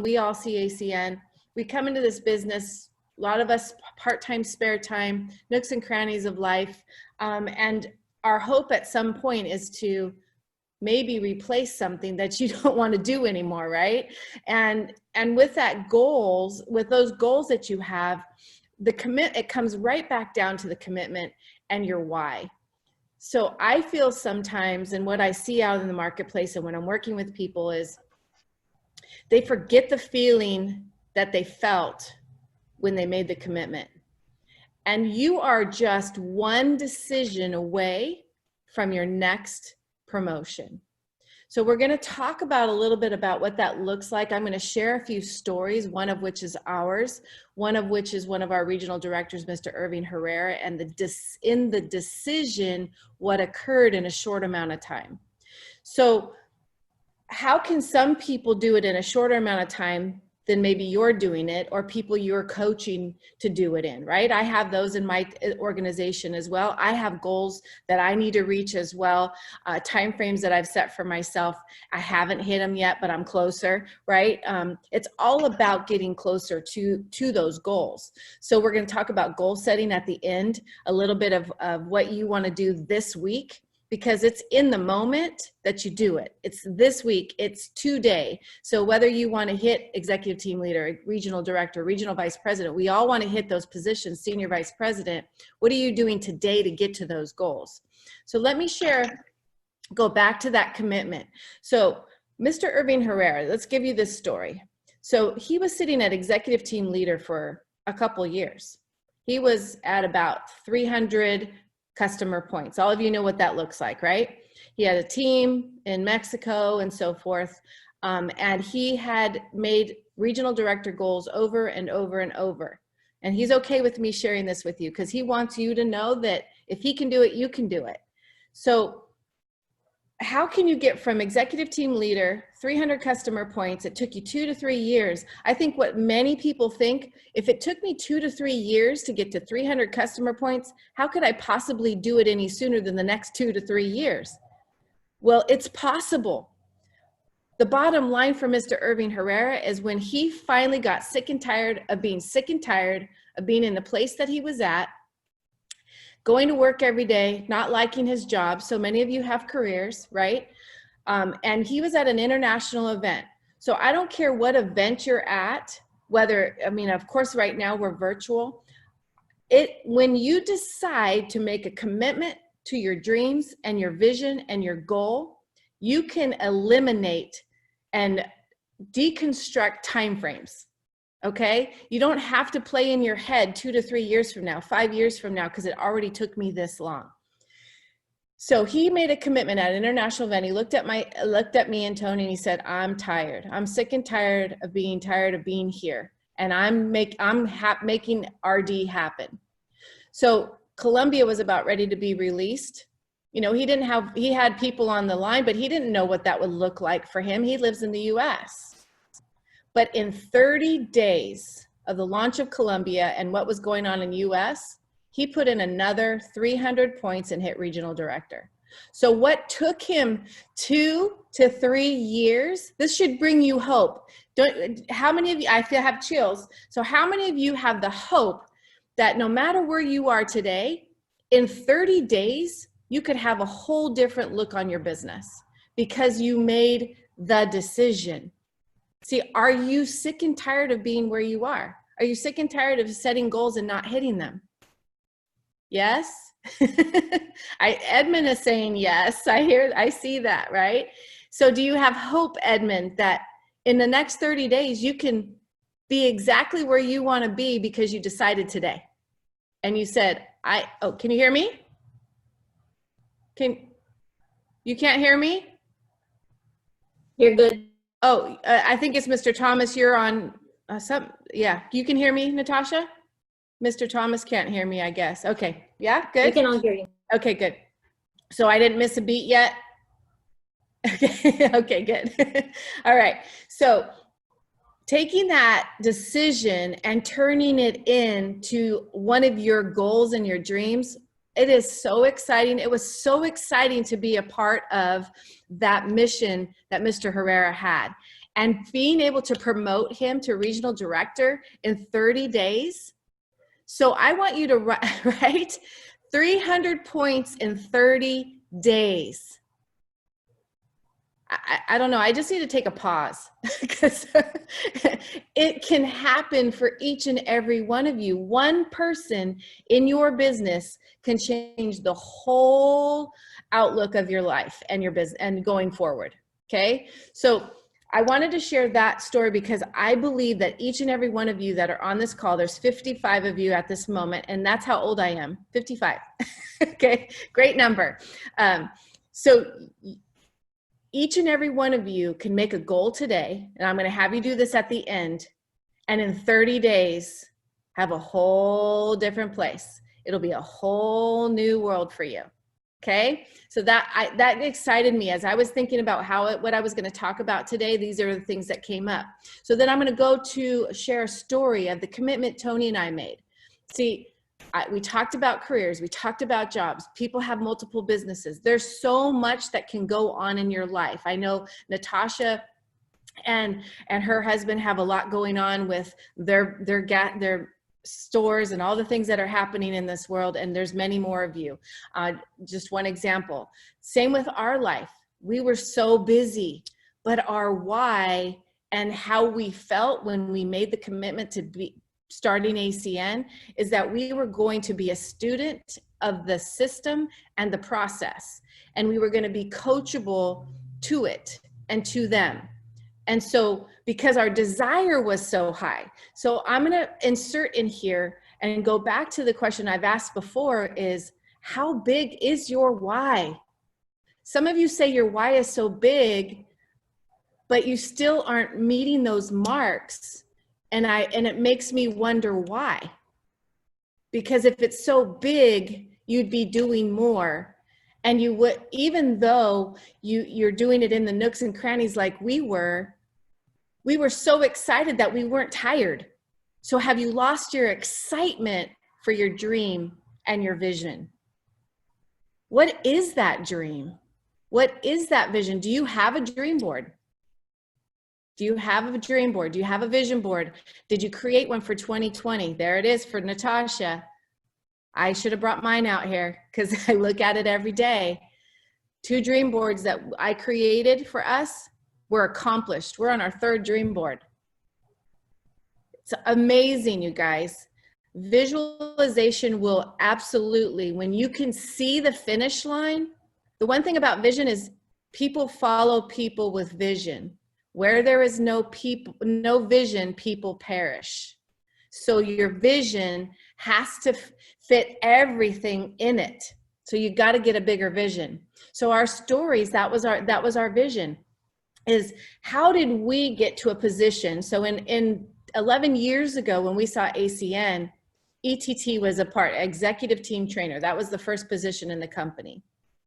we all see ACN. We come into this business, a lot of us part-time, spare time, nooks and crannies of life. And our hope at some point is to maybe replace something that you don't want to do anymore, right? And with that goals, with those goals that you have, it comes right back down to the commitment and your why. So I feel sometimes, and what I see out in the marketplace and when I'm working with people, is they forget the feeling that they felt when they made the commitment. And you are just one decision away from your next promotion. So we're going to talk about a little bit about what that looks like. I'm going to share a few stories, one of which is ours, one of which is one of our regional directors, Mr. Irving Herrera, and in the decision, what occurred in a short amount of time. So how can some people do it in a shorter amount of time than maybe you're doing it, or people you're coaching to do it in, right? I have those in my organization as well. I have goals that I need to reach as well, timeframes that I've set for myself. I haven't hit them yet, but I'm closer, right? It's all about getting closer to those goals. So we're going to talk about goal setting at the end, a little bit of what you want to do this week, because it's in the moment that you do it. It's this week, it's today. So whether you want to hit executive team leader, regional director, regional vice president, we all want to hit those positions, senior vice president. What are you doing today to get to those goals? So let me go back to that commitment. So Mr. Irving Herrera, let's give you this story. So he was sitting at executive team leader for a couple years. He was at about 300 customer points. All of you know what that looks like, right? He had a team in Mexico and so forth. And he had made regional director goals over and over and over. And he's okay with me sharing this with you because he wants you to know that if he can do it, you can do it. So how can you get from executive team leader, 300 customer points? It took you 2 to 3 years. I think what many people think, if it took me 2 to 3 years to get to 300 customer points, how could I possibly do it any sooner than the next 2 to 3 years? Well, it's possible. The bottom line for Mr. Irving Herrera is when he finally got sick and tired of being in the place that he was at, going to work every day, not liking his job. So many of you have careers, right? And he was at an international event. So I don't care what event you're at, of course, right now we're virtual. When you decide to make a commitment to your dreams and your vision and your goal, you can eliminate and deconstruct timeframes. Okay, you don't have to play in your head 2 to 3 years from now, 5 years from now, because it already took me this long. So he made a commitment at an international event. He looked at me and Tony, and he said, "I'm tired. I'm sick and tired of being here, and I'm making RD happen." So Columbia was about ready to be released. You know, he had people on the line, but he didn't know what that would look like for him. He lives in the US. But in 30 days of the launch of Columbia and what was going on in the US, he put in another 300 points and hit regional director. So what took him 2 to 3 years, this should bring you hope. How many of you, I have chills. So how many of you have the hope that no matter where you are today, in 30 days, you could have a whole different look on your business because you made the decision? See, are you sick and tired of being where you are? Are you sick and tired of setting goals and not hitting them? Yes? Edmund is saying yes. I see that, right? So do you have hope, Edmund, that in the next 30 days, you can be exactly where you want to be because you decided today? And you said, can you hear me? You can't hear me? You're good. Oh, I think it's Mr. Thomas. You're on yeah, you can hear me, Natasha? Mr. Thomas can't hear me, I guess. Okay, yeah, good. We can all hear you. Okay, good. So I didn't miss a beat yet? Okay, good. All right, so taking that decision and turning it into one of your goals and your dreams, it is so exciting. It was so exciting to be a part of that mission that Mr. Herrera had. and being able to promote him to regional director in 30 days. So I want you to write 300 points in 30 days. I don't know. I just need to take a pause because it can happen for each and every one of you. One person in your business can change the whole outlook of your life and your business and going forward. Okay. So I wanted to share that story because I believe that each and every one of you that are on this call, there's 55 of you at this moment, and that's how old I am, 55. Okay. Great number. So each and every one of you can make a goal today, and I'm going to have you do this at the end, and in 30 days, have a whole different place. It'll be a whole new world for you. Okay? So that excited me as I was thinking about what I was going to talk about today. These are the things that came up. So then I'm going to go to share a story of the commitment Tony and I made. See, we talked about careers, we talked about jobs, people have multiple businesses. There's so much that can go on in your life. I know Natasha and her husband have a lot going on with their stores and all the things that are happening in this world, and there's many more of you. Just one example. Same with our life. We were so busy, but our why and how we felt when we made the commitment to be starting ACN is that we were going to be a student of the system and the process, and we were going to be coachable to it and to them. And so because our desire was so high, so I'm going to insert in here and go back to the question I've asked before is, how big is your why? Some of you say your why is so big, but you still aren't meeting those marks. And it makes me wonder why. Because if it's so big, you'd be doing more. And you would, even though you're doing it in the nooks and crannies like we were so excited that we weren't tired. So have you lost your excitement for your dream and your vision? What is that dream? What is that vision? Do you have a dream board? Do you have a dream board? Do you have a vision board? Did you create one for 2020? There it is for Natasha. I should have brought mine out here because I look at it every day. 2 dream boards that I created for us were accomplished. We're on our 3rd dream board. It's amazing, you guys. Visualization will absolutely, when you can see the finish line, the one thing about vision is people follow people with vision. Where there is no vision, people perish. So your vision has to fit everything in it. So you got to get a bigger vision. So our stories, that was our vision, is how did we get to a position? So in 11 years ago when we saw ACN, ETT was a part, executive team trainer. That was the first position in the company.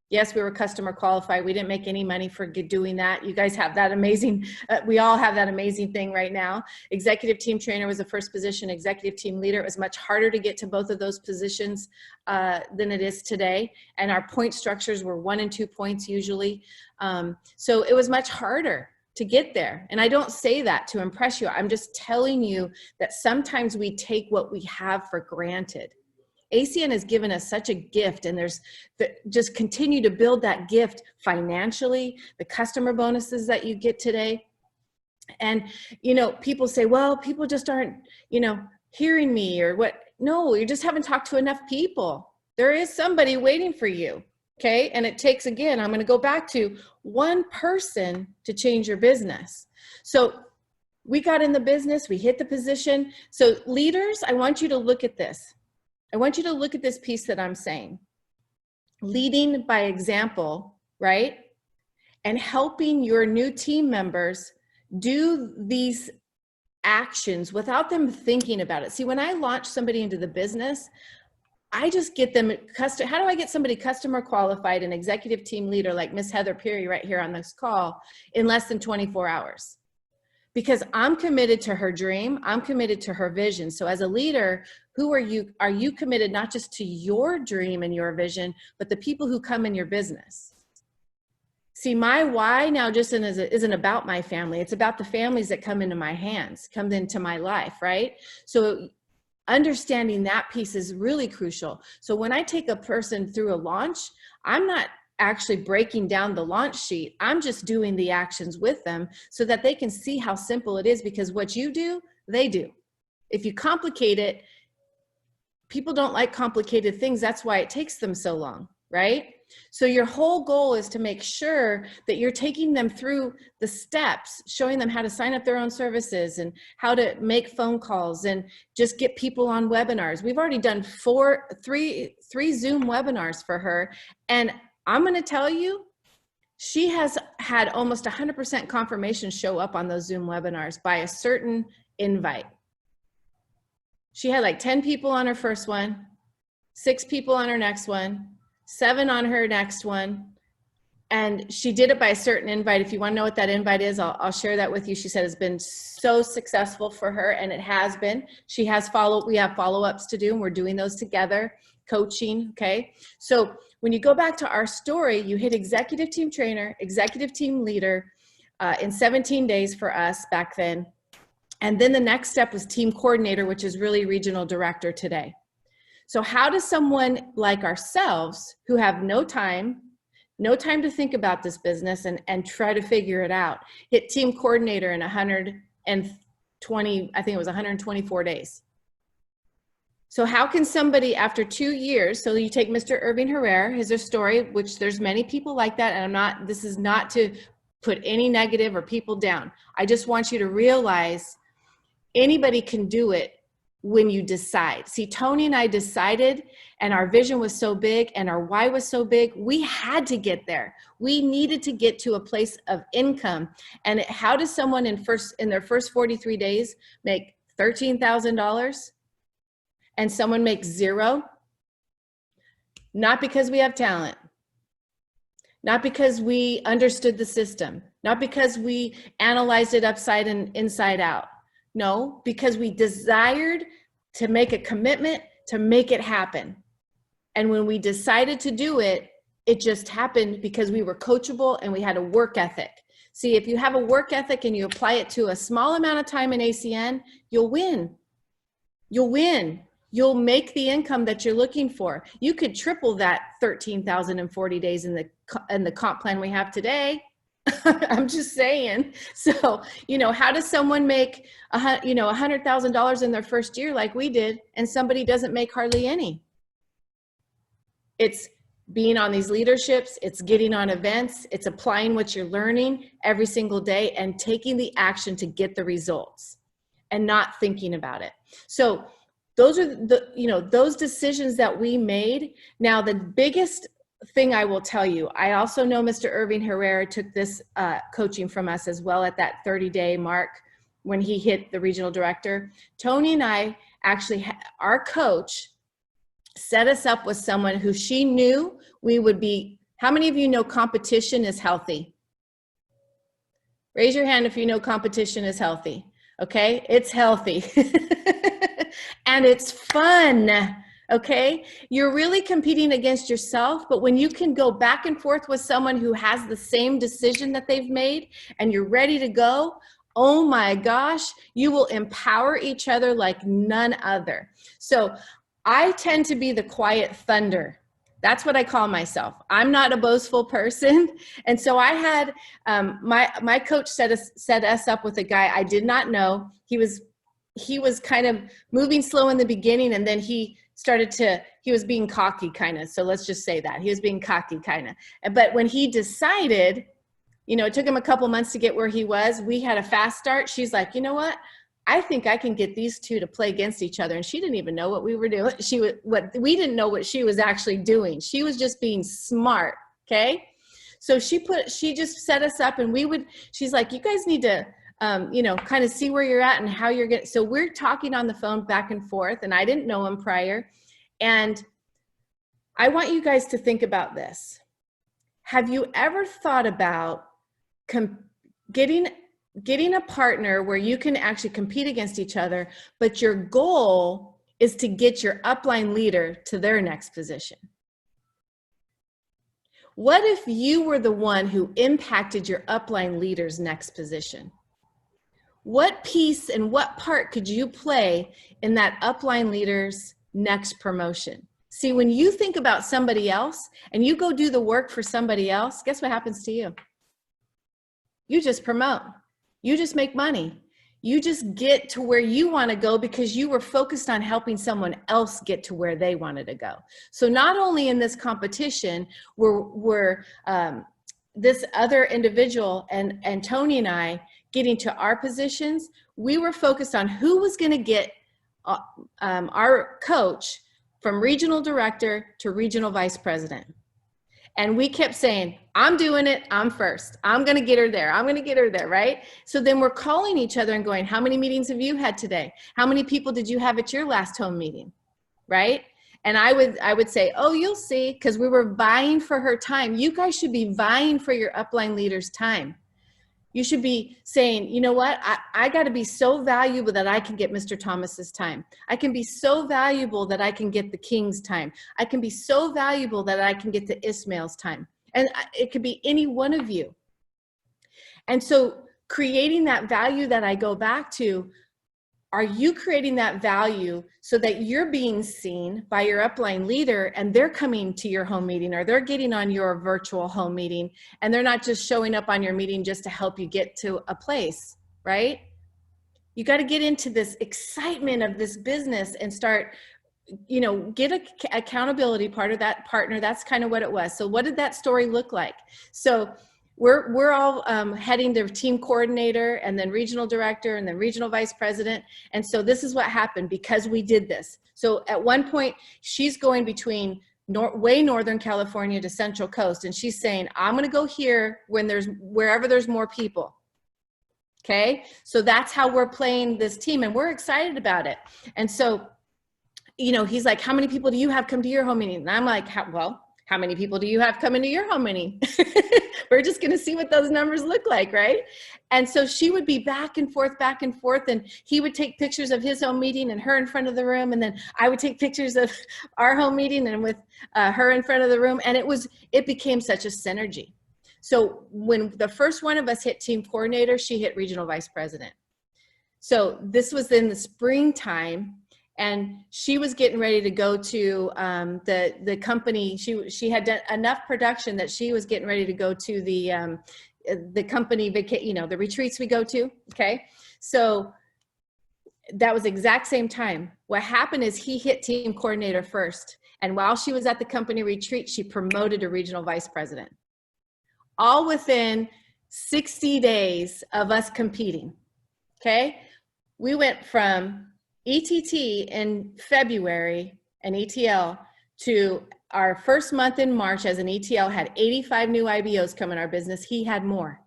Yes, we were customer qualified. We didn't make any money for doing that. You guys have that amazing, we all have that amazing thing right now. Executive team trainer was the first position. Executive team leader, it was much harder to get to both of those positions than it is today. And our point structures were 1 and 2 points usually. So it was much harder to get there. And I don't say that to impress you. I'm just telling you that sometimes we take what we have for granted. ACN has given us such a gift, and just continue to build that gift financially, the customer bonuses that you get today. And, people say, well, people just aren't, hearing me or what. No, you just haven't talked to enough people. There is somebody waiting for you. Okay. And it takes, again, I'm going to go back to one person to change your business. So we got in the business, we hit the position. So leaders, I want you to look at this. I want you to look at this piece that I'm saying. Leading by example, right? And helping your new team members do these actions without them thinking about it. See, when I launch somebody into the business, I just get them how do I get somebody customer qualified and executive team leader like Miss Heather Peary right here on this call in less than 24 hours? Because I'm committed to her dream. I'm committed to her vision. So as a leader, who are you? Are you committed not just to your dream and your vision, but the people who come in your business? See, my why now just isn't about my family. It's about the families that come into my hands, come into my life, right? So understanding that piece is really crucial. So when I take a person through a launch, I'm not actually breaking down the launch sheet. I'm just doing the actions with them so that they can see how simple it is, because what you do, they do. If you complicate it, people don't like complicated things. That's why it takes them so long, right? So your whole goal is to make sure that you're taking them through the steps, showing them how to sign up their own services and how to make phone calls and just get people on webinars. We've already done three Zoom webinars for her. And I'm going to tell you, she has had almost 100% confirmation show up on those Zoom webinars by a certain invite. She had like 10 people on her first one, 6 people on her next one, 7 on her next one. And she did it by a certain invite. If you want to know what that invite is, I'll share that with you. She said it's been so successful for her, and it has been. We have follow-ups to do, and we're doing those together, coaching, okay? So when you go back to our story, you hit executive team trainer, executive team leader in 17 days for us back then. And then the next step was team coordinator, which is really regional director today. So how does someone like ourselves, who have no time to think about this business and try to figure it out, hit team coordinator in 120, I think it was 124 days. So how can somebody after 2 years, so you take Mr. Irving Herrera, his story, which there's many people like that, and this is not to put any negative or people down. I just want you to realize anybody can do it when you decide. See, Tony and I decided, and our vision was so big and our why was so big, we had to get there. We needed to get to a place of income. And how does someone in their first 43 days make $13,000 and someone makes $0? Not because we have talent, not because we understood the system, not because we analyzed it upside and inside out. No, because we desired to make a commitment to make it happen. And when we decided to do it, it just happened because we were coachable and we had a work ethic. See, if you have a work ethic and you apply it to a small amount of time in ACN, you'll win. You'll win. You'll make the income that you're looking for. You could triple that 13,040 days in the comp plan we have today. I'm just saying. So, how does someone make $100,000 in their first year like we did, and somebody doesn't make hardly any? It's being on these leaderships, it's getting on events, it's applying what you're learning every single day and taking the action to get the results and not thinking about it. So those are those decisions that we made. Now, the biggest thing I will tell you, I also know Mr. Irving Herrera took this coaching from us as well at that 30-day mark when he hit the regional director. Tony and I actually, our coach set us up with someone who she knew we would be. How many of you know competition is healthy? Raise your hand if you know competition is healthy. Okay, it's healthy. And it's fun. Okay, you're really competing against yourself, but when you can go back and forth with someone who has the same decision that they've made and you're ready to go, oh my gosh, you will empower each other like none other. So I tend to be the quiet thunder. That's what I call myself. I'm not a boastful person. And so I had, my coach set us up with a guy I did not know. He was kind of moving slow in the beginning, and then he was being cocky kind of. So let's just say that he was being cocky kind of. But when he decided, it took him a couple months to get where he was. We had a fast start. She's like, you know what? I think I can get these two to play against each other. And she didn't even know what we were doing. We didn't know what she was actually doing. She was just being smart. Okay. So she just set us up, and she's like, you guys need to, kind of see where you're at and how you're getting. So we're talking on the phone back and forth, and I didn't know him prior. And I want you guys to think about this. Have you ever thought about getting a partner where you can actually compete against each other, but your goal is to get your upline leader to their next position? What if you were the one who impacted your upline leader's next position? What piece and what part could you play in that upline leader's next promotion? See, when you think about somebody else and you go do the work for somebody else, guess what happens to you? You just promote. You just make money. You just get to where you want to go because you were focused on helping someone else get to where they wanted to go. So not only in this competition, we're this other individual and Tony and I getting to our positions, we were focused on who was going to get our coach from regional director to regional vice president. And we kept saying, I'm doing it, I'm first. I'm gonna get her there, I'm gonna get her there, right? So then we're calling each other and going, how many meetings have you had today? How many people did you have at your last home meeting, right? And I would say, oh, you'll see, because we were vying for her time. You guys should be vying for your upline leader's time. You should be saying, you know what, I got to be so valuable that I can get Mr. Thomas's time. I can be so valuable that I can get the King's time. I can be so valuable that I can get the Ismail's time. And it could be any one of you. And so creating that value that I go back to, are you creating that value so that you're being seen by your upline leader and they're coming to your home meeting or they're getting on your virtual home meeting and they're not just showing up on your meeting just to help you get to a place, right? You got to get into this excitement of this business and start, you know, get a accountability part of that partner. That's kind of what it was. So what did that story look like? So we're all heading to team coordinator and then regional director and then regional vice president. And so this is what happened because we did this. So at one point, she's going between way Northern California to Central Coast. And she's saying, I'm going to go here when wherever there's more people. Okay. So that's how we're playing this team and we're excited about it. And so, you know, he's like, how many people do you have come to your home meeting? And I'm like, well, how many people do you have come into your home meeting? We're just going to see what those numbers look like, right? And so she would be back and forth, and he would take pictures of his home meeting and her in front of the room, and then I would take pictures of our home meeting and with her in front of the room, and it became such a synergy. So when the first one of us hit team coordinator, she hit regional vice president. So this was in the springtime. And she was getting ready to go to the company. She had done enough production that she was getting ready to go to the company the retreats we go to. Okay, so that was exact same time. What happened is he hit team coordinator first, and while she was at the company retreat, she promoted to regional vice president. All within 60 days of us competing. Okay, we went from ETT in February, an ETL, to our first month in March as an ETL had 85 new IBOs come in our business. He had more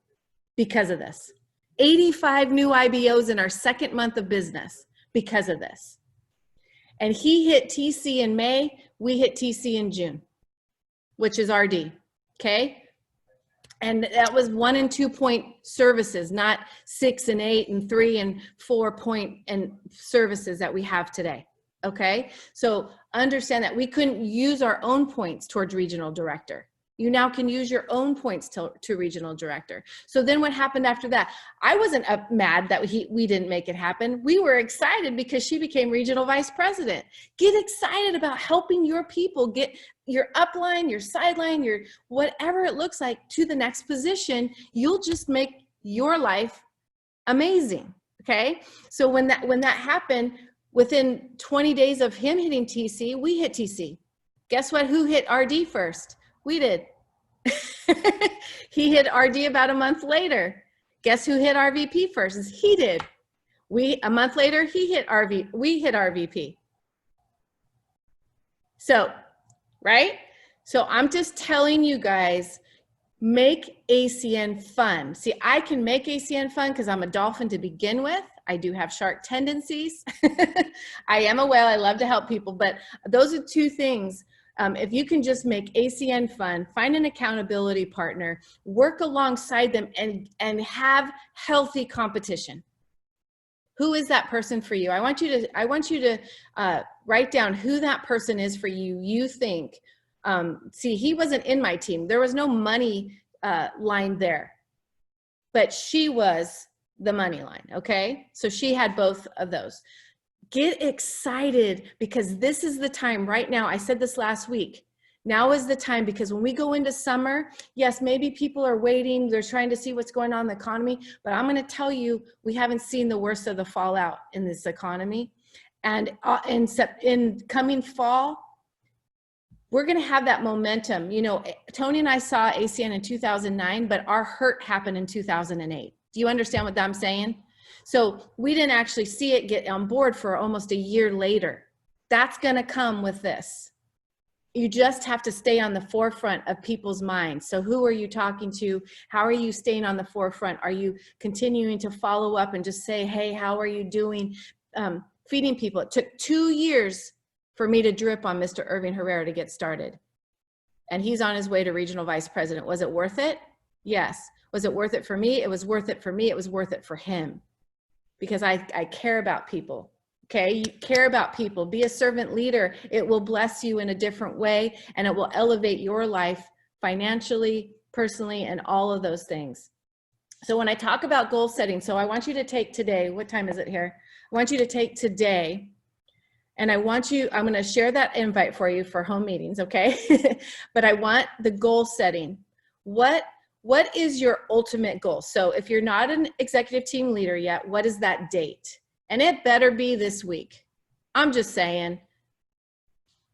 because of this. 85 new IBOs in our second month of business because of this. And he hit TC in May, we hit TC in June, which is RD, okay? And that was 1 and 2 point services, not 6 and 8 and 3 and 4 point and services that we have today. Okay. So understand that we couldn't use our own points towards regional director. You now can use your own points to regional director. So then what happened after that? I wasn't mad that we didn't make it happen. We were excited because she became regional vice president. Get excited about helping your people get your upline, your sideline, your whatever it looks like to the next position. You'll just make your life amazing. Okay. So when that happened, within 20 days of him hitting TC, we hit TC. Guess what? Who hit RD first? We did. He hit RD about a month later. Guess who hit RVP first? He did. A month later, we hit RVP. So, right? So I'm just telling you guys, make ACN fun. See, I can make ACN fun because I'm a dolphin to begin with. I do have shark tendencies. I am a whale. I love to help people, but those are two things. If you can just make ACN fun, find an accountability partner, work alongside them, and have healthy competition. Who is that person for you? I want you to write down who that person is for you. You think See, he wasn't in my team. There was no money line there, but she was the money line, okay? So she had both of those. Get excited, because this is the time right now. I said this last week. Now is the time, because when we go into summer, yes, maybe people are waiting. They're trying to see what's going on in the economy. But I'm going to tell you, we haven't seen the worst of the fallout in this economy. And in coming fall, we're going to have that momentum. You know, Tony and I saw ACN in 2009, but our hurt happened in 2008. Do you understand what I'm saying? So we didn't actually see it get on board for almost a year later. That's going to come with this. You just have to stay on the forefront of people's minds. So who are you talking to? How are you staying on the forefront? Are you continuing to follow up and just say, hey, how are you doing? Feeding people. It took 2 years for me to drip on Mr. Irving Herrera to get started. And he's on his way to regional vice president. Was it worth it? Yes. Was it worth it for me? It was worth it for me. It was worth it for him, because I care about people. Okay, you care about people. Be a servant leader. It will bless you in a different way, and it will elevate your life financially, personally, and all of those things. So when I talk about goal setting, so I want you to take today, what time is it here? I want you to take today, and I'm going to share that invite for you for home meetings, okay? But I want the goal setting. What is your ultimate goal? So if you're not an executive team leader yet, what is that date? And it better be this week. I'm just saying,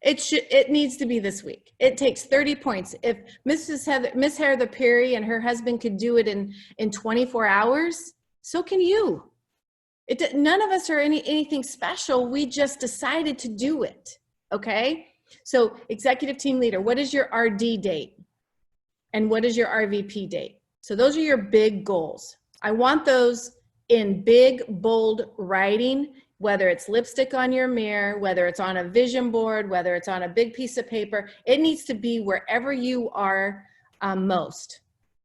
it needs to be this week. It takes 30 points. If Miss Heather Perry and her husband could do it in 24 hours, so can you. None of us are anything special. We just decided to do it, okay? So executive team leader, what is your RD date? And what is your RVP date? So those are your big goals. I want those in big, bold writing, whether it's lipstick on your mirror, whether it's on a vision board, whether it's on a big piece of paper. It needs to be wherever you are most,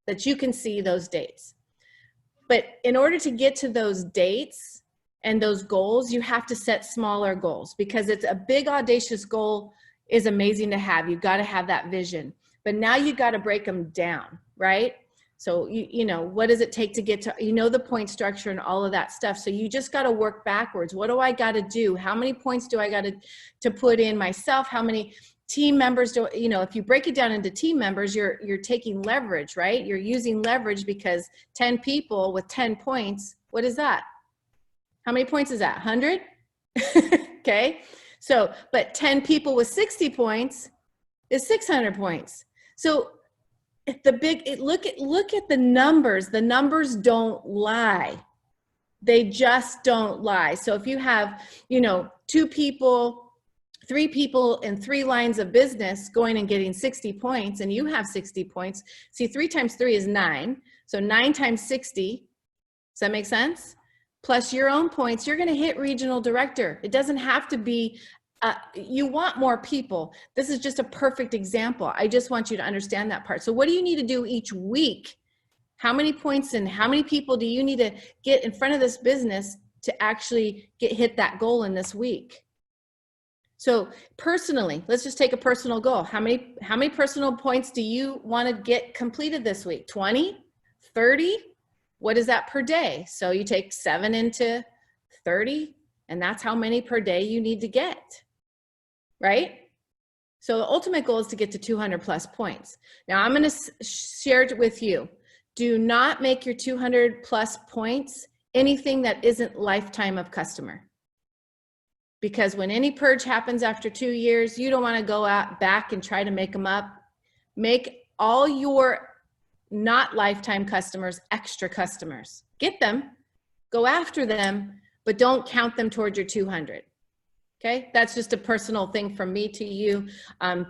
that you can see those dates. But in order to get to those dates and those goals, you have to set smaller goals, because it's a big, audacious goal is amazing to have. You've got to have that vision. But now you got to break them down, right? So, you know, what does it take to get to, the point structure and all of that stuff. So you just got to work backwards. What do I got to do? How many points do I got to put in myself? How many team members do, if you break it down into team members, you're taking leverage, right? You're using leverage, because 10 people with 10 points, what is that? How many points is that? 100? Okay. So, but 10 people with 60 points is 600 points. So look at the numbers. The numbers don't lie. They just don't lie. So if you have, 2 people, 3 people in 3 lines of business going and getting 60 points, and you have 60 points, see, 3 times 3 is 9. So 9 times 60, does that make sense? Plus your own points, you're going to hit regional director. It doesn't have to be, you want more people. This is just a perfect example. I just want you to understand that part. So what do you need to do each week? How many points and how many people do you need to get in front of this business to actually hit that goal in this week? So personally, let's just take a personal goal. How many personal points do you want to get completed this week? 20, 30? What is that per day? So you take 7 into 30, and that's how many per day you need to get, right? So the ultimate goal is to get to 200 plus points. Now I'm going to share it with you. Do not make your 200 plus points anything that isn't lifetime of customer. Because when any purge happens after 2 years, you don't want to go out back and try to make them up. Make all your not lifetime customers extra customers. Get them, go after them, but don't count them toward your 200. Okay, that's just a personal thing from me to you.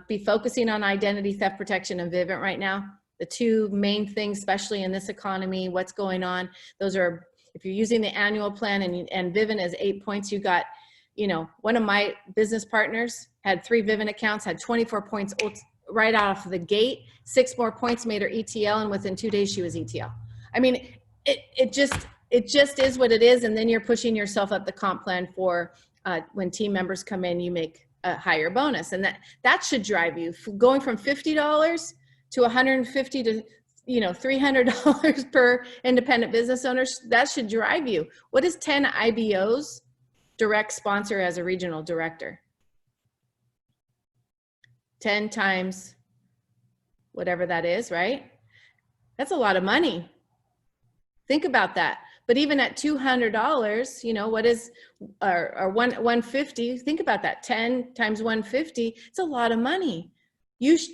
Be focusing on identity theft protection and Vivint right now. The 2 main things, especially in this economy, what's going on. Those are, if you're using the annual plan and Vivint is 8 points, you got, one of my business partners had 3 Vivint accounts, had 24 points right off the gate. 6 more points made her ETL, and within 2 days she was ETL. I mean, it just is what it is, and then you're pushing yourself up the comp plan for when team members come in, you make a higher bonus. And that should drive you going from $50 to $150 to, $300 per independent business owner. That should drive you. What is 10 IBOs direct sponsor as a regional director? 10 times whatever that is, right? That's a lot of money. Think about that. But even at $200, what is, or 150, think about that, 10 times 150, it's a lot of money.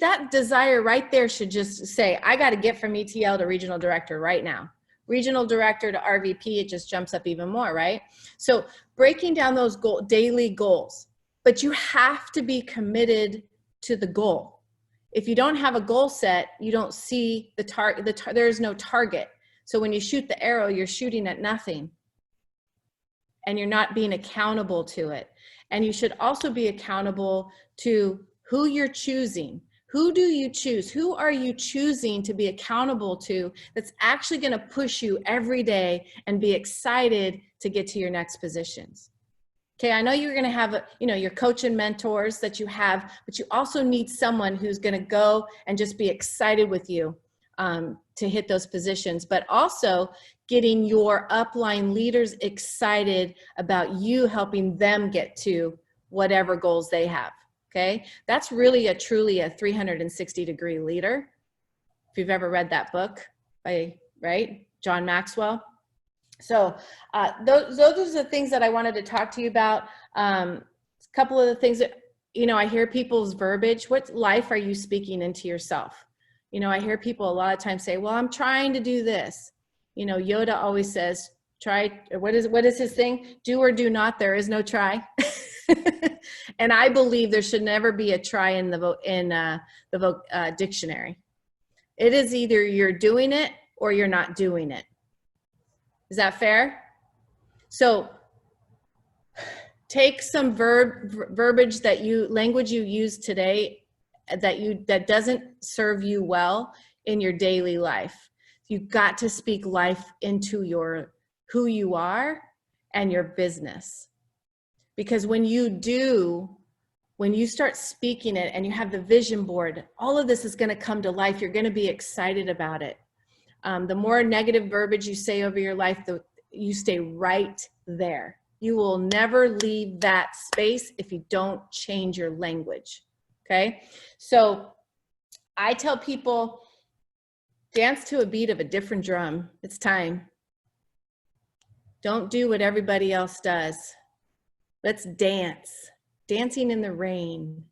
That desire right there should just say, I got to get from ETL to regional director right now. Regional director to RVP, it just jumps up even more, right? So breaking down those daily goals, but you have to be committed to the goal. If you don't have a goal set, you don't see the target, there's no target. So when you shoot the arrow, you're shooting at nothing and you're not being accountable to it. And you should also be accountable to who you're choosing. Who do you choose? Who are you choosing to be accountable to that's actually going to push you every day and be excited to get to your next positions? Okay, I know you're going to have, your coach and mentors that you have, but you also need someone who's going to go and just be excited with you to hit those positions, but also getting your upline leaders excited about you helping them get to whatever goals they have. Okay, that's really truly a 360-degree leader. If you've ever read that book by, John Maxwell. So those are the things that I wanted to talk to you about. A couple of the things that, I hear people's verbiage. What life are you speaking into yourself? I hear people a lot of times say, well, I'm trying to do this. Yoda always says, try, what is his thing? Do or do not, there is no try. And I believe there should never be a try in the dictionary. It is either you're doing it or you're not doing it. Is that fair? So take some verbiage language you use today that doesn't serve you well in your daily life. You've got to speak life into who you are and your business. Because when you start speaking it and you have the vision board, all of this is going to come to life. You're going to be excited about it. The more negative verbiage you say over your life, you stay right there. You will never leave that space if you don't change your language. Okay? So I tell people, dance to a beat of a different drum. It's time. Don't do what everybody else does. Let's dance. Dancing in the rain,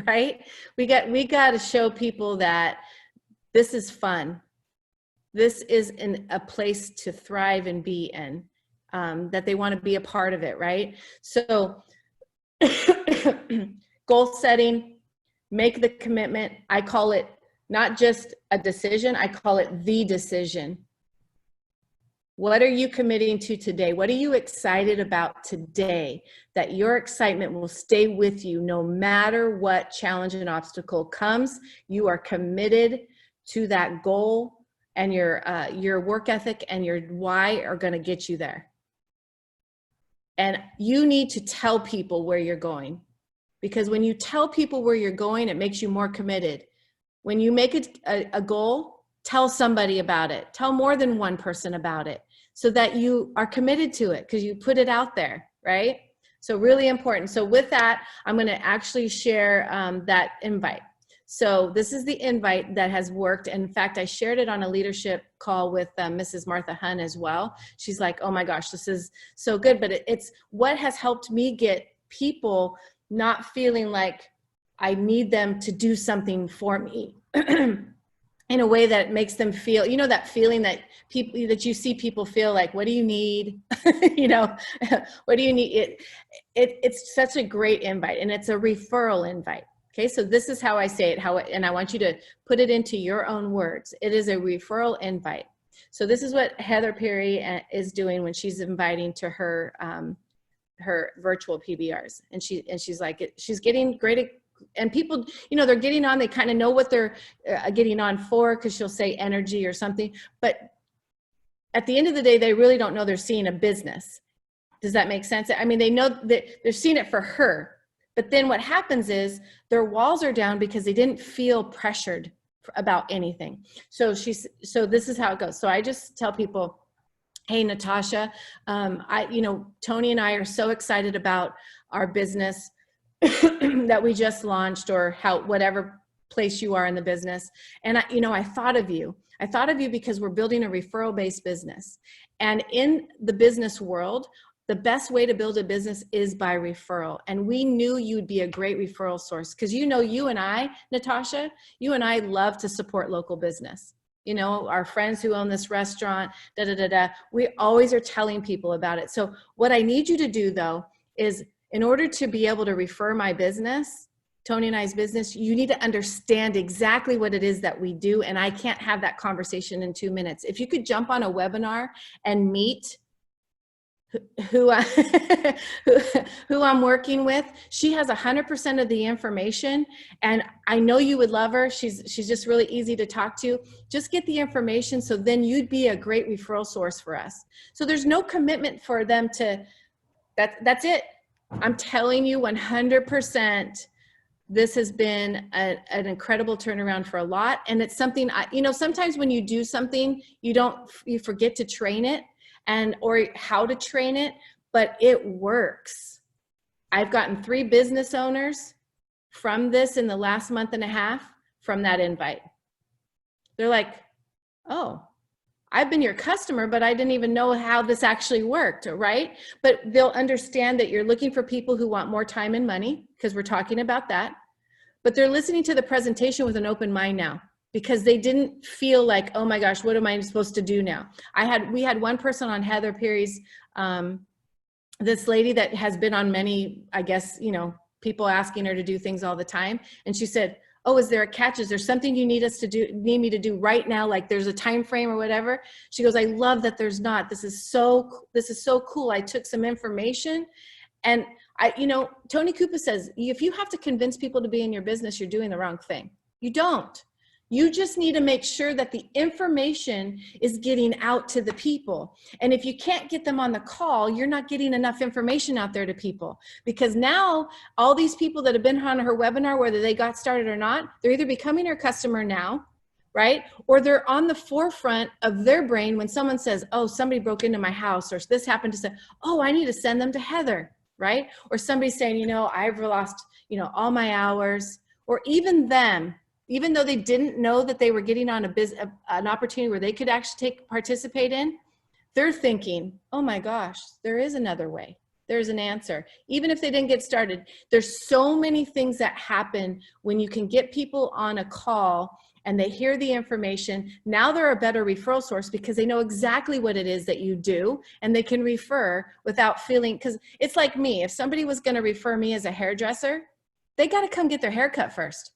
right? We got to show people that this is fun. This is a place to thrive and be in, that they want to be a part of it, right? So goal setting, make the commitment. I call it not just a decision, I call it the decision. What are you committing to today? What are you excited about today? That your excitement will stay with you no matter what challenge and obstacle comes. You are committed to that goal, and your work ethic and your why are going to get you there. And you need to tell people where you're going, because when you tell people where you're going, it makes you more committed. When you make it a goal, tell somebody about it. Tell more than one person about it so that you are committed to it because you put it out there, right? So really important. So with that, I'm going to actually share that invite. So this is the invite that has worked. In fact, I shared it on a leadership call with Mrs. Martha Hunn as well. She's like, oh my gosh, this is so good. But it's what has helped me get people not feeling like I need them to do something for me in a way that makes them feel, you know, that feeling that people, that you see people feel like, what do you need? You know, what do you need? It's such a great invite, and it's a referral invite. Okay, so this is how I say it, and I want you to put it into your own words. It is a referral invite. So this is what Heather Perry is doing when she's inviting to her her virtual PBRs, and she's like, she's getting great, and people, you know, they're getting on, they kind of know what they're getting on for, because she'll say energy or something, but at the end of the day, they really don't know they're seeing a business. Does that make sense? I mean, they know that they're seeing it for her, But then what happens is their walls are down because they didn't feel pressured about anything. So this is how it goes. So I just tell people, hey, Natasha, Tony and I are so excited about our business that we just launched, or whatever place you are in the business. And I thought of you. I thought of you because we're building a referral-based business. And in the business world, the best way to build a business is by referral. And we knew you'd be a great referral source because you and I, Natasha, you and I love to support local business. Our friends who own this restaurant, we always are telling people about it. So what I need you to do, though, is in order to be able to refer my business, Tony and I's business, you need to understand exactly what it is that we do. And I can't have that conversation in 2 minutes. If you could jump on a webinar and meet who I'm working with, she has 100% of the information, and I know you would love her. She's just really easy to talk to. Just get the information, so then you'd be a great referral source for us. So there's no commitment for them to, that's it. I'm telling you 100%, this has been an incredible turnaround for a lot. And it's something, sometimes when you do something, you forget to train it or how to train it, but it works. I've gotten 3 business owners from this in the last month and a half from that invite. They're like, oh, I've been your customer, but I didn't even know how this actually worked, right? But they'll understand that you're looking for people who want more time and money, because we're talking about that. But they're listening to the presentation with an open mind now, because they didn't feel like, oh my gosh, what am I supposed to do now? We had one person on, Heather Perry's, this lady that has been on many, I guess, people asking her to do things all the time. And she said, oh, is there a catch? Is there something you need me to do right now? Like there's a time frame or whatever. She goes, I love that there's not. This is so cool. I took some information, and Tony Kupa says, if you have to convince people to be in your business, you're doing the wrong thing. You don't. You just need to make sure that the information is getting out to the people. And if you can't get them on the call, you're not getting enough information out there to people. Because now all these people that have been on her webinar, whether they got started or not, they're either becoming her customer now, right? Or they're on the forefront of their brain when someone says, oh, somebody broke into my house, or this happened to say, oh, I need to send them to Heather, right? Or somebody's saying, I've lost, all my hours, or even them. Even though they didn't know that they were getting on an opportunity where they could actually participate in, they're thinking, oh my gosh, there is another way. There's an answer. Even if they didn't get started, there's so many things that happen when you can get people on a call and they hear the information. Now they're a better referral source because they know exactly what it is that you do, and they can refer without feeling, because it's like me. If somebody was going to refer me as a hairdresser, they got to come get their hair cut first.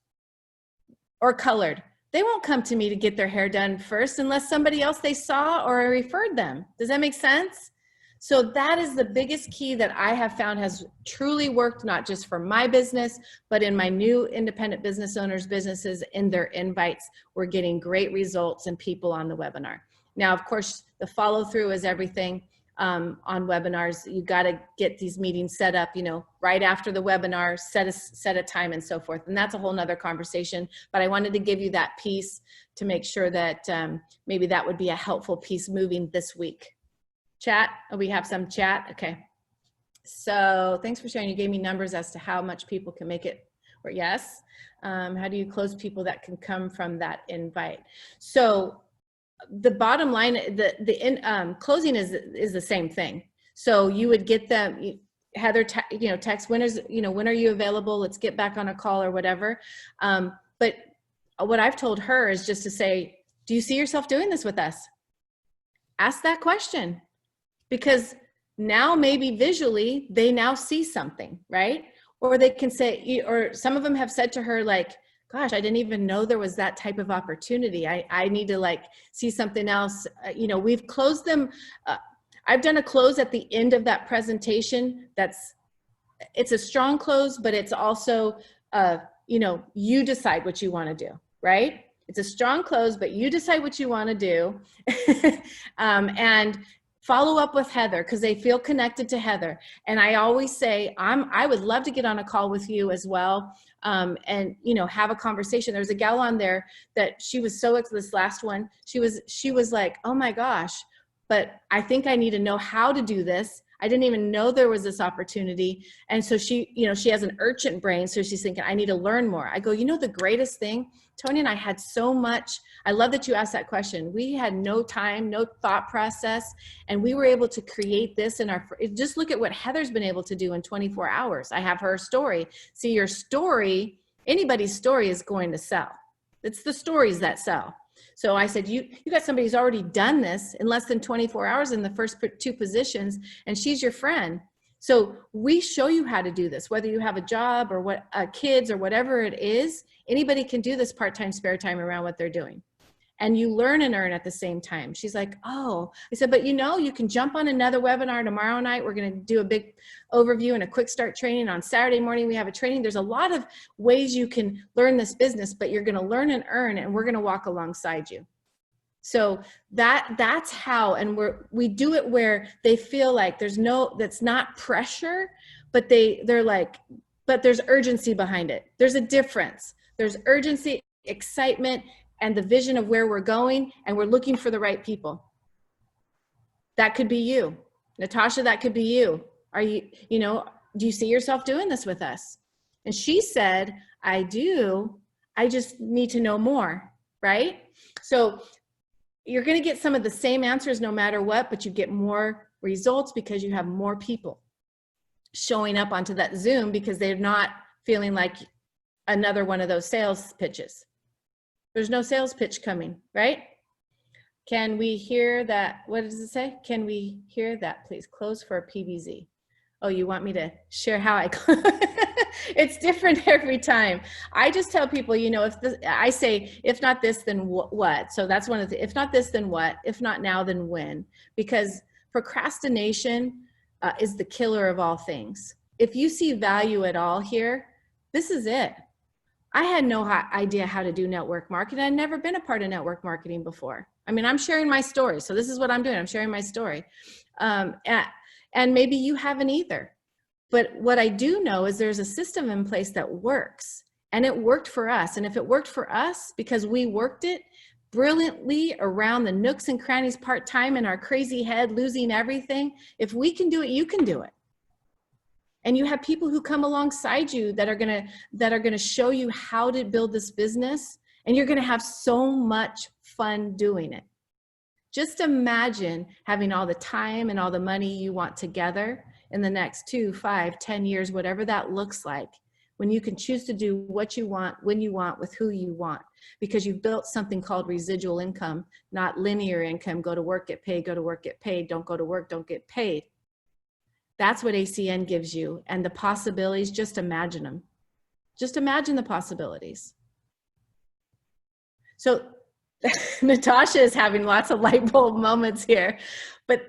Or colored. They won't come to me to get their hair done first unless somebody else they saw or referred them. Does that make sense? So that is the biggest key that I have found has truly worked, not just for my business, but in my new independent business owners' businesses. In their invites, we're getting great results and people on the webinar. Now, of course, the follow through is everything. On webinars, you got to get these meetings set up, right after the webinar, set a time and so forth. And that's a whole nother conversation, but I wanted to give you that piece to make sure that maybe that would be a helpful piece moving this week. Chat, we have some chat. Okay. So thanks for sharing. You gave me numbers as to how much people can make it, or yes. How do you close people that can come from that invite? So the bottom line, the closing is the same thing. So you would get them, Heather, text, when are you available? Let's get back on a call or whatever. But what I've told her is just to say, do you see yourself doing this with us? Ask that question, because now maybe visually they now see something, right? Or they can say, or some of them have said to her, like, gosh, I didn't even know there was that type of opportunity. I need to see something else. We've closed them. I've done a close at the end of that presentation. It's a strong close, but it's also, you decide what you want to do, right? It's a strong close, but you decide what you want to do. And Follow up with Heather because they feel connected to Heather. And I always say, I would love to get on a call with you as well, and have a conversation. There's a gal on there that she was so this last one. She was like, oh my gosh, but I think I need to know how to do this. I didn't even know there was this opportunity. And so she has an urgent brain. So she's thinking, I need to learn more. I go, the greatest thing, Tony and I had so much. I love that you asked that question. We had no time, no thought process, and we were able to create this just look at what Heather's been able to do in 24 hours. I have her story. See, your story, anybody's story is going to sell. It's the stories that sell. So I said, you got somebody who's already done this in less than 24 hours in the first 2 positions, and she's your friend. So we show you how to do this, whether you have a job or kids or whatever it is. Anybody can do this part-time, spare time around what they're doing. And you learn and earn at the same time. She's like, oh, I said, but you can jump on another webinar tomorrow night. We're going to do a big overview and a quick start training. On Saturday morning, we have a training. There's a lot of ways you can learn this business, but you're going to learn and earn, and we're going to walk alongside you. So that's how, and we do it where they feel like that's not pressure, but they're like, but there's urgency behind it. There's a difference. There's urgency, excitement, and the vision of where we're going, and we're looking for the right people. That could be you. Natasha, that could be you. Are you, do you see yourself doing this with us? And she said, I do. I just need to know more, right? So you're going to get some of the same answers no matter what, but you get more results because you have more people showing up onto that Zoom because they're not feeling like another one of those sales pitches. There's no sales pitch coming, right? Can we hear that? What does it say? Can we hear that, please? Close for a PBZ. Oh, you want me to share how I, it's different every time. I just tell people, I say, if not this, then what? So that's one of the, if not this, then what? If not now, then when? Because procrastination is the killer of all things. If you see value at all here, this is it. I had no idea how to do network marketing. I'd never been a part of network marketing before. I mean, I'm sharing my story. So this is what I'm doing. I'm sharing my story. And maybe you haven't either. But what I do know is there's a system in place that works. And it worked for us. And if it worked for us because we worked it brilliantly around the nooks and crannies part-time in our crazy head, losing everything, if we can do it, you can do it. And you have people who come alongside you that are gonna show you how to build this business, and you're gonna have so much fun doing it. Just imagine having all the time and all the money you want together in the next 2, 5, 10 years, whatever that looks like, when you can choose to do what you want, when you want, with who you want, because you've built something called residual income, not linear income. Go to work, get paid, go to work, get paid, don't go to work, don't get paid. That's what ACN gives you. And the possibilities, just imagine them. Just imagine the possibilities. So Natasha is having lots of light bulb moments here, but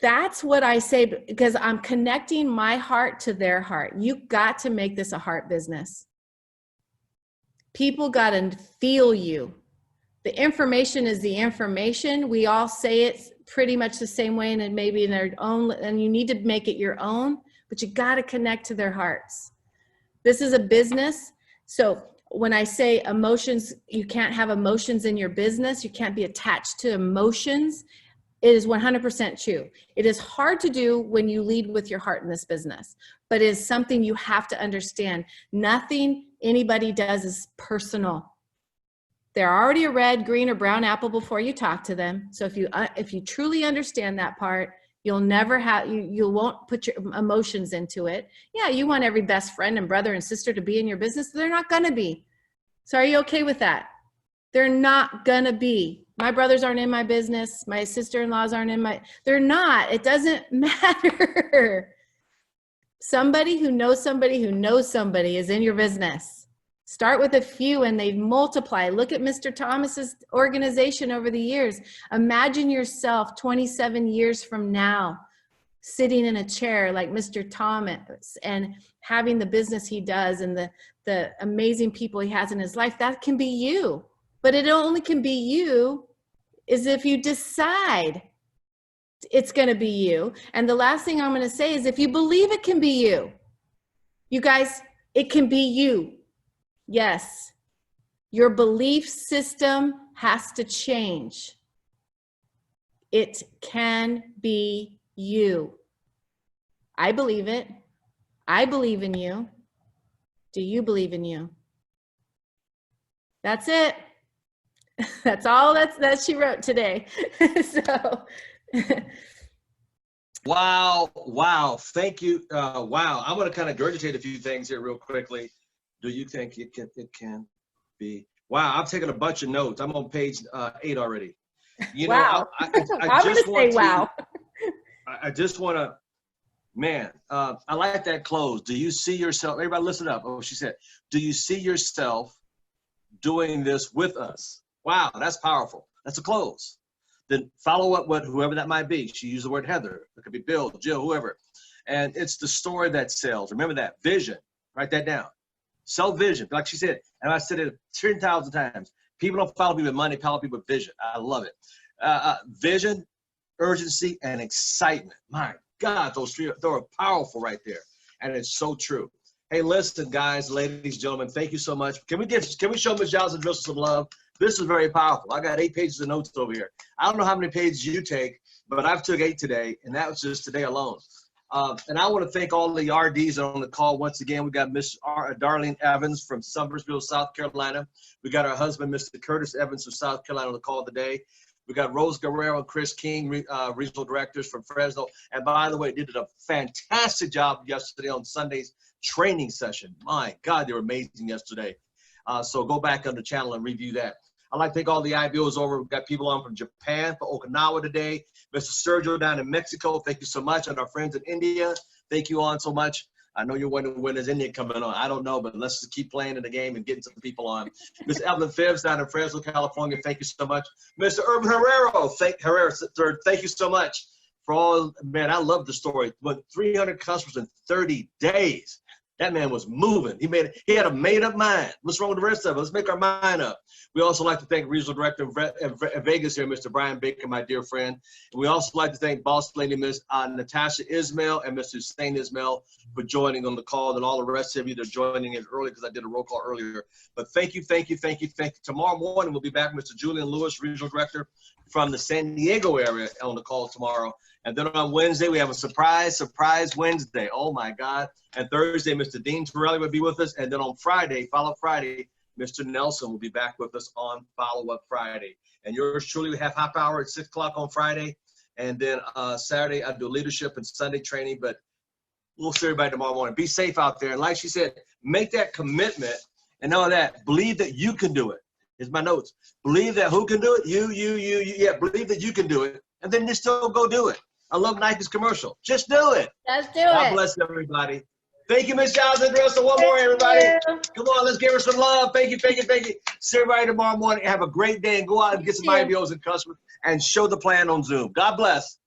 that's what I say, because I'm connecting my heart to their heart. You got to make this a heart business. People got to feel you. The information is the information. We all say it pretty much the same way, and maybe in their own, and you need to make it your own, but you got to connect to their hearts. This is a business. So when I say emotions, you can't have emotions in your business. You can't be attached to emotions. It is 100% true. It is hard to do when you lead with your heart in this business, but it is something you have to understand. Nothing anybody does is personal. They're already a red, green, or brown apple before you talk to them. So if you truly understand that part, you'll never have, you won't put your emotions into it. Yeah, you want every best friend and brother and sister to be in your business. They're not gonna be. So are you okay with that? They're not gonna be. My brothers aren't in my business. My sister-in-laws aren't in my, they're not. It doesn't matter. Somebody who knows somebody who knows somebody is in your business. Start with a few and they multiply. Look at Mr. Thomas's organization over the years. Imagine yourself 27 years from now, sitting in a chair like Mr. Thomas and having the business he does and the amazing people he has in his life. That can be you, but it only can be you is if you decide it's going to be you. And the last thing I'm going to say is if you believe it can be you, you guys, it can be you. Yes. Your belief system has to change. It can be you. I believe it. I believe in you. Do you believe in you? That's it. That's all that she wrote today. So Wow. Thank you. Wow. I'm going to kind of regurgitate a few things here real quickly. Do you think it can be? Wow. I've taken a bunch of notes. I'm on page 8 already. You wow. know, I'm going to say wow. I just want to, man, I like that close. Do you see yourself? Everybody listen up. Oh, she said, do you see yourself doing this with us? Wow, that's powerful. That's a close. Then follow up with whoever that might be. She used the word Heather. It could be Bill, Jill, whoever. And it's the story that sells. Remember that. Vision. Write that down. Sell vision. Like she said, and I said it 10,000 times. People don't follow people with money, follow people with vision. I love it. Vision, urgency, and excitement. My God, those three are powerful right there. And it's so true. Hey, listen, guys, ladies, gentlemen, thank you so much. Can we show Ms. Jocelyn Driskill some love? This is very powerful. I got 8 pages of notes over here. I don't know how many pages you take, but I've took 8 today, and that was just today alone. And I want to thank all the RDs on the call once again. We got Miss Darlene Evans from Summersville, South Carolina. We got our husband, Mr. Curtis Evans from South Carolina on the call today. We got Rose Guerrero and Chris King, regional directors from Fresno. And by the way, they did a fantastic job yesterday on Sunday's training session. My God, they were amazing yesterday. So go back on the channel and review that. I'd like to thank all the IBOs over. We've got people on from Japan, for Okinawa today. Mr. Sergio down in Mexico, thank you so much. And our friends in India, thank you on so much. I know you're wondering when is India coming on. I don't know, but let's just keep playing in the game and getting some people on. Miss Evelyn Phibbs down in Fresno, California, thank you so much. Mr. Urban Herrero, thank you so much for all. Man, I love the story. But 300 customers in 30 days. That man was moving. He had a made-up mind. What's wrong with the rest of us? Let's make our mind up. We also like to thank Regional Director of Vegas here, Mr. Brian Baker, my dear friend. And we also like to thank Boss Lady, Miss Natasha Ismail and Mr. Hussein Ismail for joining on the call, and all the rest of you that are joining in early because I did a roll call earlier. But thank you. Tomorrow morning, we'll be back, Mr. Julian Lewis, Regional Director from the San Diego area on the call tomorrow. And then on Wednesday, we have a surprise Wednesday. Oh, my God. And Thursday, Mr. Dean Torelli will be with us. And then on Friday, Follow-Up Friday, Mr. Nelson will be back with us on Follow-Up Friday. And yours truly, we have half hour at 6 o'clock on Friday. And then Saturday, I do leadership and Sunday training. But we'll see everybody tomorrow morning. Be safe out there. And like she said, make that commitment. And all that, believe that you can do it. Here's my notes. Believe that who can do it? You. Yeah, believe that you can do it. And then just still go do it. I love Nike's commercial. Just do it. Just do God it. bless everybody. Thank you, Ms. Jocelyn Driskill. One more, everybody. Come on, let's give her some love. Thank you. See everybody tomorrow morning. Have a great day and go out and get some IBOs and customers and show the plan on Zoom. God bless.